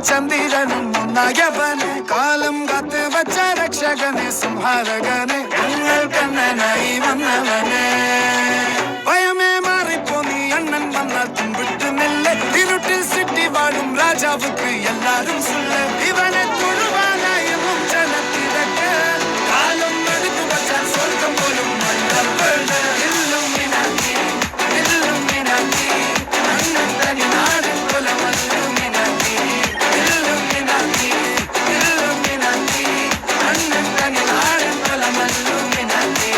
ചന്ദ്രനും ഒന്നായവനെ കാലം കാത്ത് വച്ച രക്ഷകനെ സംഹാരകനെ ഞങ്ങൾ കണ്ണനായി വന്നവനെ ഭയമേ മാറിപ്പോ നീ അണ്ണൻ വന്നാൽ തുമ്പിട്ട് നെല്ല് ഇരുട്ടിൽ സിറ്റി വാഴും രാജാവുക്ക് എല്ലാരും സുല്ല് ഇവനെ തൊഴുവാനായി ജനത്തിരക്ക് കാലം എടുത്തു വച്ചാൽ സ്വർഗം പോലും മണ്ണപ്പേട് അണ്ണൻ തനി നാടിൻ കുലമല്ലുമിനാക്കി അണ്ണൻ തനി നാടിൻ കുലമല്ലുമിനാക്കി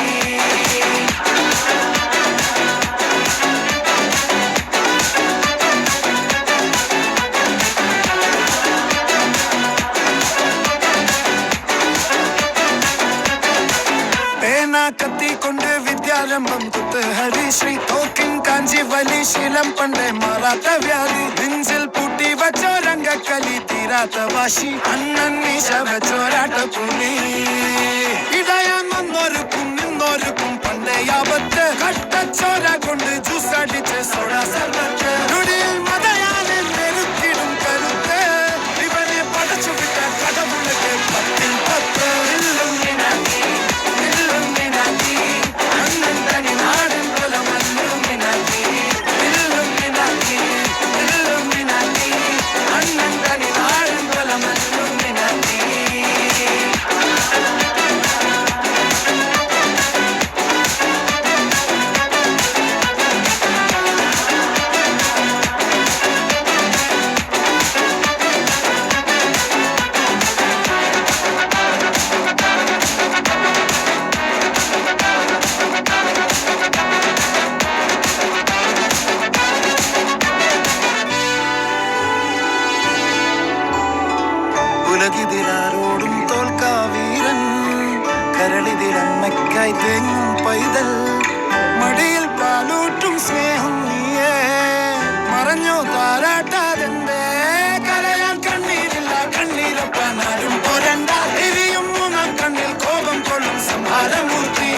കത്തിക്കൊണ്ട് വിദ്യാരംഭം കുത്ത് ഹരിശ്രീ തോക്കിൻ കാഞ്ചി വലി ശീലം പണ്ടേ മാറാത്ത വ്യാധി നെഞ്ചിൽ പൂട്ടി വച്ചോരംഗക്കലി തീരാത്ത വാശി അണ്ണൻ മീശ വെച്ചോരാട്ട പുലി ഇടയാൻ വന്നോർക്കും നിന്നോർക്കും പണ്ടേ ആപത്ത് കട്ടച്ചോര കൊണ്ട് ജ്യൂസ് അടിച്ച് സോഡ സർവത്ത് നുടിയിൽ മതയാനെ നെരുത്തിടും കരുത്ത് ഇവനെ പടച്ചു വിട്ട കടവുള്ളക്ക് 10 ൽ 10 ഉലകിതിരാരോടും തോൽക്കാവീരൻ കരളിതിരമ്മയ്ക്കായി തേങ്ങും പൈതൽ മടിയിൽ പാലൂട്ടും സ്നേഹം നീയേ മറഞ്ഞോ താരാട്ടാതെന്തേ കരയാൻ കണ്ണീരില്ല കണ്ണീരൊപ്പാനാരും പോരണ്ട എരിയും മൂന്നാം കണ്ണിൽ കോപം കൊള്ളും സംഹാരമൂർത്തി